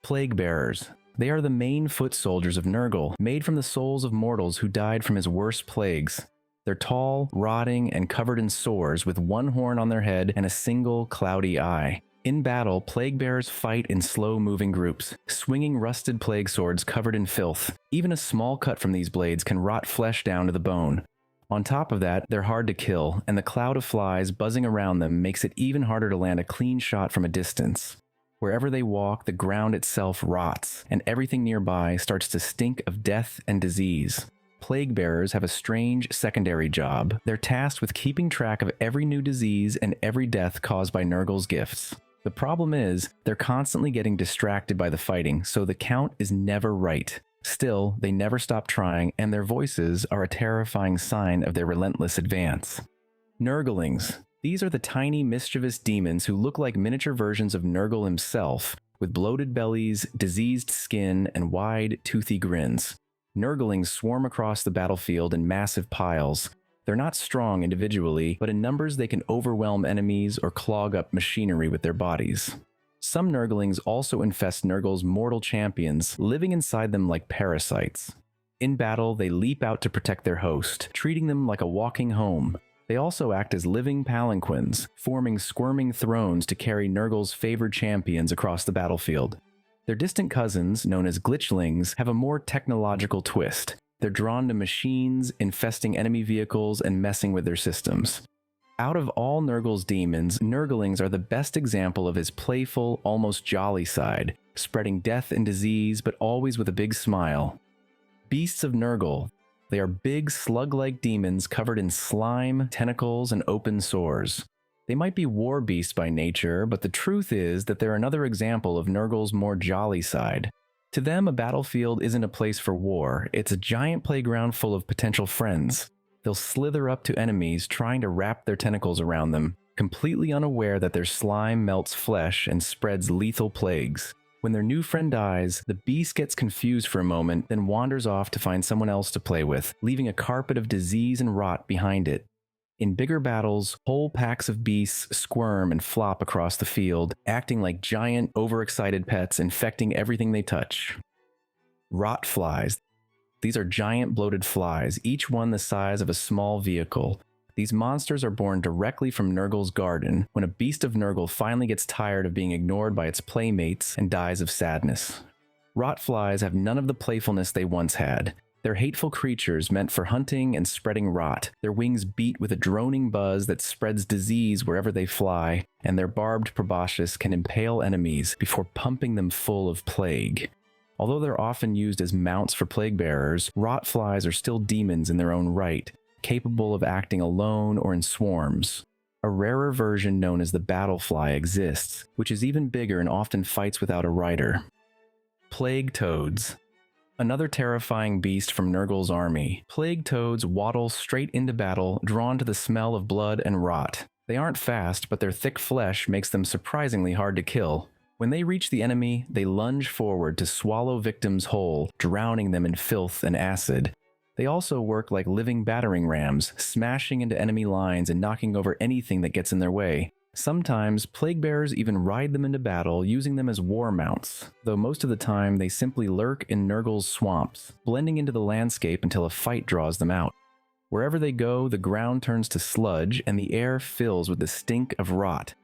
Plaguebearers. They are the main foot soldiers of Nurgle, made from the souls of mortals who died from his worst plagues. They're tall, rotting, and covered in sores, with one horn on their head and a single cloudy eye. In battle, Plaguebearers fight in slow-moving groups, swinging rusted plague swords covered in filth. Even a small cut from these blades can rot flesh down to the bone. On top of that, they're hard to kill, and the cloud of flies buzzing around them makes it even harder to land a clean shot from a distance. Wherever they walk, the ground itself rots, and everything nearby starts to stink of death and disease. Plaguebearers have a strange secondary job. They're tasked with keeping track of every new disease and every death caused by Nurgle's gifts. The problem is, they're constantly getting distracted by the fighting, so the count is never right. Still, they never stop trying, and their voices are a terrifying sign of their relentless advance. Nurglings. These are the tiny, mischievous demons who look like miniature versions of Nurgle himself, with bloated bellies, diseased skin, and wide, toothy grins. Nurglings swarm across the battlefield in massive piles. They're not strong individually, but in numbers they can overwhelm enemies or clog up machinery with their bodies. Some Nurglings also infest Nurgle's mortal champions, living inside them like parasites. In battle, they leap out to protect their host, treating them like a walking home. They also act as living palanquins, forming squirming thrones to carry Nurgle's favored champions across the battlefield. Their distant cousins, known as glitchlings, have a more technological twist. They're drawn to machines, infesting enemy vehicles and messing with their systems. Out of all Nurgle's demons, Nurglings are the best example of his playful, almost jolly side, spreading death and disease, but always with a big smile. Beasts of Nurgle. They are big, slug-like demons covered in slime, tentacles, and open sores. They might be war beasts by nature, but the truth is that they're another example of Nurgle's more jolly side. To them, a battlefield isn't a place for war, it's a giant playground full of potential friends. They'll slither up to enemies, trying to wrap their tentacles around them, completely unaware that their slime melts flesh and spreads lethal plagues. When their new friend dies, the beast gets confused for a moment, then wanders off to find someone else to play with, leaving a carpet of disease and rot behind it. In bigger battles, whole packs of beasts squirm and flop across the field, acting like giant, overexcited pets, infecting everything they touch. Rot flies. These are giant bloated flies, each one the size of a small vehicle. These monsters are born directly from Nurgle's garden, when a beast of Nurgle finally gets tired of being ignored by its playmates and dies of sadness. Rot flies have none of the playfulness they once had. They're hateful creatures meant for hunting and spreading rot. Their wings beat with a droning buzz that spreads disease wherever they fly, and their barbed proboscis can impale enemies before pumping them full of plague. Although they're often used as mounts for plaguebearers, rot flies are still demons in their own right, capable of acting alone or in swarms. A rarer version known as the battlefly exists, which is even bigger and often fights without a rider. Plague toads. Another terrifying beast from Nurgle's army. Plague toads waddle straight into battle, drawn to the smell of blood and rot. They aren't fast, but their thick flesh makes them surprisingly hard to kill. When they reach the enemy, they lunge forward to swallow victims whole, drowning them in filth and acid. They also work like living battering rams, smashing into enemy lines and knocking over anything that gets in their way. Sometimes, plaguebearers even ride them into battle, using them as war mounts, though most of the time they simply lurk in Nurgle's swamps, blending into the landscape until a fight draws them out. Wherever they go, the ground turns to sludge and the air fills with the stink of rot.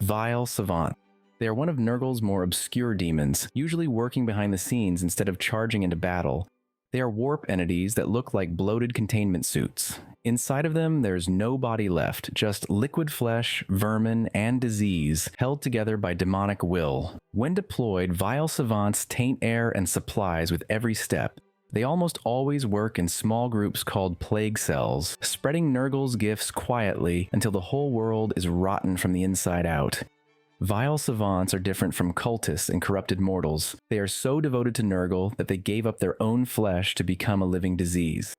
Vile Savants. They are one of Nurgle's more obscure demons, usually working behind the scenes instead of charging into battle. They are warp entities that look like bloated containment suits. Inside of them, there's no body left, just liquid flesh, vermin, and disease, held together by demonic will. When deployed, vile savants taint air and supplies with every step. They almost always work in small groups called plague cells, spreading Nurgle's gifts quietly until the whole world is rotten from the inside out. Vile savants are different from cultists and corrupted mortals. They are so devoted to Nurgle that they gave up their own flesh to become a living disease.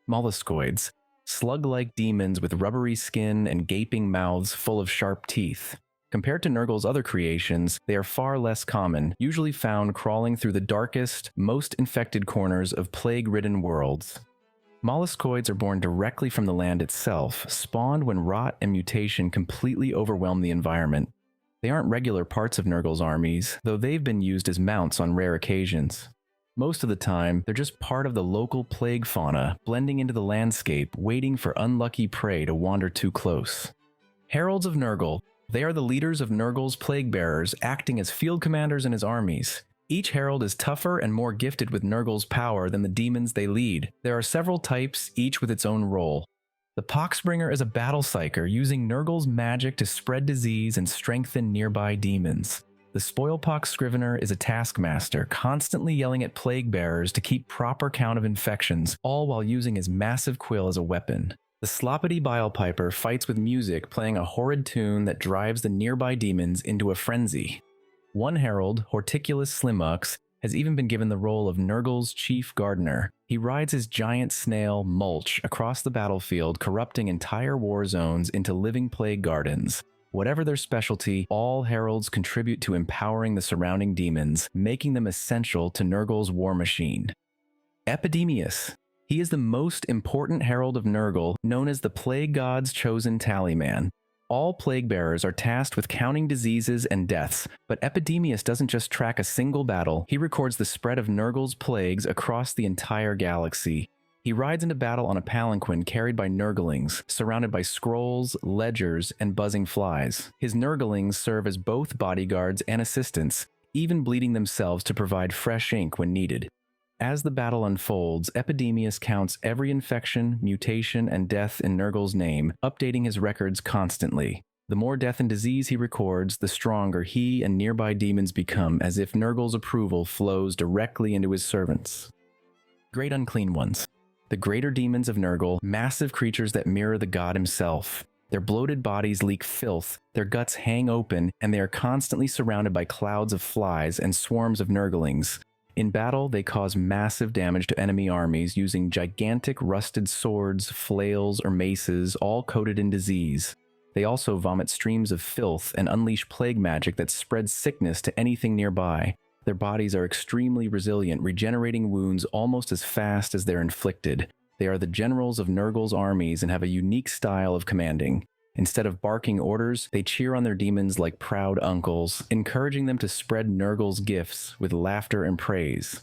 Molluscoids. Slug-like demons with rubbery skin and gaping mouths full of sharp teeth. Compared to Nurgle's other creations, they are far less common, usually found crawling through the darkest, most infected corners of plague-ridden worlds. Molluscoids are born directly from the land itself, spawned when rot and mutation completely overwhelm the environment. They aren't regular parts of Nurgle's armies, though they've been used as mounts on rare occasions. Most of the time, they're just part of the local plague fauna, blending into the landscape, waiting for unlucky prey to wander too close. Heralds of Nurgle. They are the leaders of Nurgle's Plaguebearers, acting as field commanders in his armies. Each herald is tougher and more gifted with Nurgle's power than the demons they lead. There are several types, each with its own role. The Poxbringer is a battle psyker, using Nurgle's magic to spread disease and strengthen nearby demons. The Spoilpox Scrivener is a taskmaster, constantly yelling at Plaguebearers to keep proper count of infections, all while using his massive quill as a weapon. The Sloppity Bilepiper fights with music, playing a horrid tune that drives the nearby demons into a frenzy. One herald, Horticulus Slimmux, has even been given the role of Nurgle's chief gardener. He rides his giant snail, Mulch, across the battlefield, corrupting entire war zones into living plague gardens. Whatever their specialty, all heralds contribute to empowering the surrounding demons, making them essential to Nurgle's war machine. Epidemius. He is the most important herald of Nurgle, known as the Plague God's chosen tallyman. All Plaguebearers are tasked with counting diseases and deaths, but Epidemius doesn't just track a single battle, he records the spread of Nurgle's plagues across the entire galaxy. He rides into battle on a palanquin carried by Nurglings, surrounded by scrolls, ledgers, and buzzing flies. His Nurglings serve as both bodyguards and assistants, even bleeding themselves to provide fresh ink when needed. As the battle unfolds, Epidemius counts every infection, mutation, and death in Nurgle's name, updating his records constantly. The more death and disease he records, the stronger he and nearby demons become, as if Nurgle's approval flows directly into his servants. Great Unclean Ones. The greater demons of Nurgle, massive creatures that mirror the god himself. Their bloated bodies leak filth, their guts hang open, and they are constantly surrounded by clouds of flies and swarms of Nurglings. In battle, they cause massive damage to enemy armies using gigantic rusted swords, flails, or maces, all coated in disease. They also vomit streams of filth and unleash plague magic that spreads sickness to anything nearby. Their bodies are extremely resilient, regenerating wounds almost as fast as they're inflicted. They are the generals of Nurgle's armies and have a unique style of commanding. Instead of barking orders, they cheer on their demons like proud uncles, encouraging them to spread Nurgle's gifts with laughter and praise.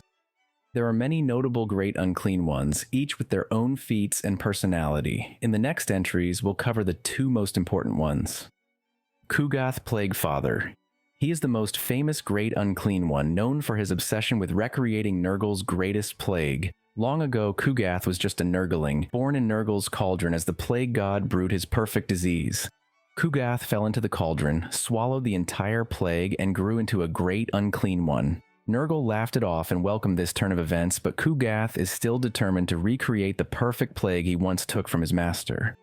There are many notable Great Unclean Ones, each with their own feats and personality. In the next entries, we'll cover the two most important ones. Kugath Plaguefather. He is the most famous Great Unclean One, known for his obsession with recreating Nurgle's greatest plague. Long ago, Kugath was just a Nurgling, born in Nurgle's cauldron as the plague god brewed his perfect disease. Kugath fell into the cauldron, swallowed the entire plague, and grew into a Great Unclean One. Nurgle laughed it off and welcomed this turn of events, but Kugath is still determined to recreate the perfect plague he once took from his master.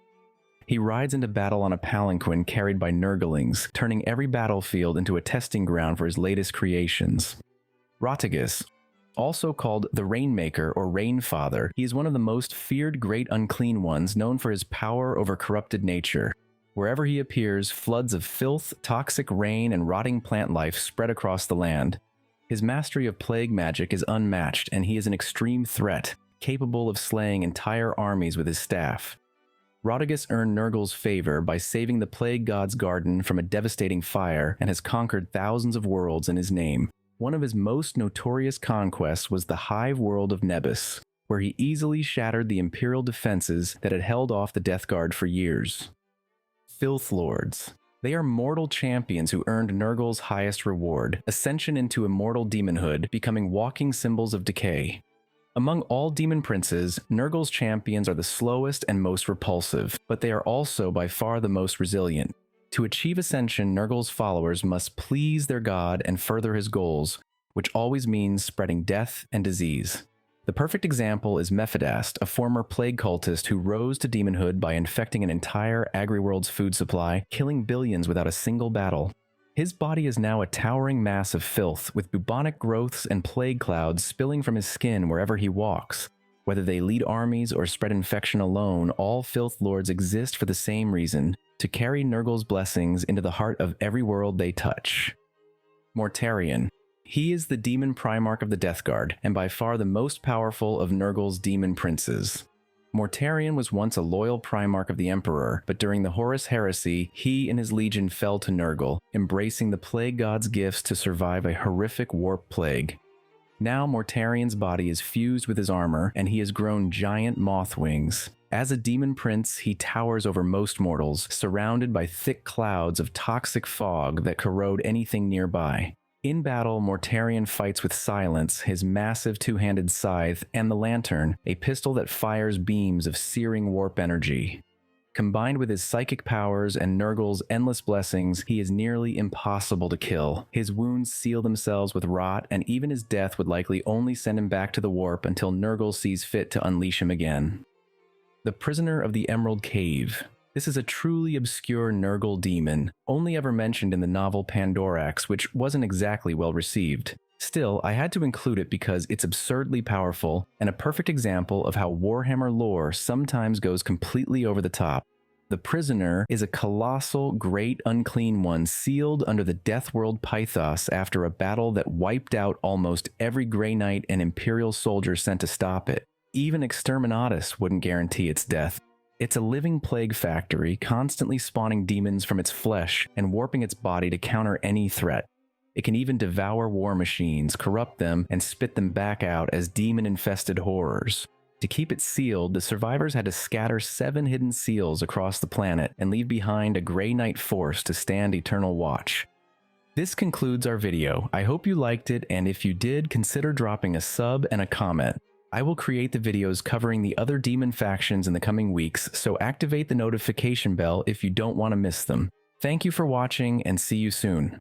He rides into battle on a palanquin carried by Nurglings, turning every battlefield into a testing ground for his latest creations. Rotigus. Also called the Rainmaker or Rainfather, he is one of the most feared Great Unclean Ones, known for his power over corrupted nature. Wherever he appears, floods of filth, toxic rain, and rotting plant life spread across the land. His mastery of plague magic is unmatched, and he is an extreme threat, capable of slaying entire armies with his staff. Rotigus earned Nurgle's favor by saving the Plague God's garden from a devastating fire and has conquered thousands of worlds in his name. One of his most notorious conquests was the hive world of Nebus, where he easily shattered the Imperial defenses that had held off the Death Guard for years. Filthlords. They are mortal champions who earned Nurgle's highest reward, ascension into immortal demonhood, becoming walking symbols of decay. Among all demon princes, Nurgle's champions are the slowest and most repulsive, but they are also by far the most resilient. To achieve ascension, Nurgle's followers must please their god and further his goals, which always means spreading death and disease. The perfect example is Mephidast, a former plague cultist who rose to demonhood by infecting an entire Agriworld's food supply, killing billions without a single battle. His body is now a towering mass of filth, with bubonic growths and plague clouds spilling from his skin wherever he walks. Whether they lead armies or spread infection alone, all Filthlords exist for the same reason: to carry Nurgle's blessings into the heart of every world they touch. Mortarion. He is the demon Primarch of the Death Guard, and by far the most powerful of Nurgle's demon princes. Mortarion was once a loyal Primarch of the Emperor, but during the Horus Heresy, he and his legion fell to Nurgle, embracing the Plague God's gifts to survive a horrific warp plague. Now Mortarion's body is fused with his armor, and he has grown giant moth wings. As a demon prince, he towers over most mortals, surrounded by thick clouds of toxic fog that corrode anything nearby. In battle, Mortarion fights with Silence, his massive two-handed scythe, and the Lantern, a pistol that fires beams of searing warp energy. Combined with his psychic powers and Nurgle's endless blessings, he is nearly impossible to kill. His wounds seal themselves with rot, and even his death would likely only send him back to the warp until Nurgle sees fit to unleash him again. The Prisoner of the Emerald Cave. This is a truly obscure Nurgle Daemon, only ever mentioned in the novel Pandorax, which wasn't exactly well received. Still, I had to include it because it's absurdly powerful, and a perfect example of how Warhammer lore sometimes goes completely over the top. The Prisoner is a colossal, great Unclean one sealed under the Death World Pythos after a battle that wiped out almost every Grey Knight and Imperial soldier sent to stop it. Even Exterminatus wouldn't guarantee its death. It's a living plague factory, constantly spawning demons from its flesh and warping its body to counter any threat. It can even devour war machines, corrupt them, and spit them back out as demon-infested horrors. To keep it sealed, the survivors had to scatter 7 hidden seals across the planet and leave behind a Grey Knight force to stand eternal watch. This concludes our video. I hope you liked it, and if you did, consider dropping a sub and a comment. I will create the videos covering the other demon factions in the coming weeks, so activate the notification bell if you don't want to miss them. Thank you for watching, and see you soon.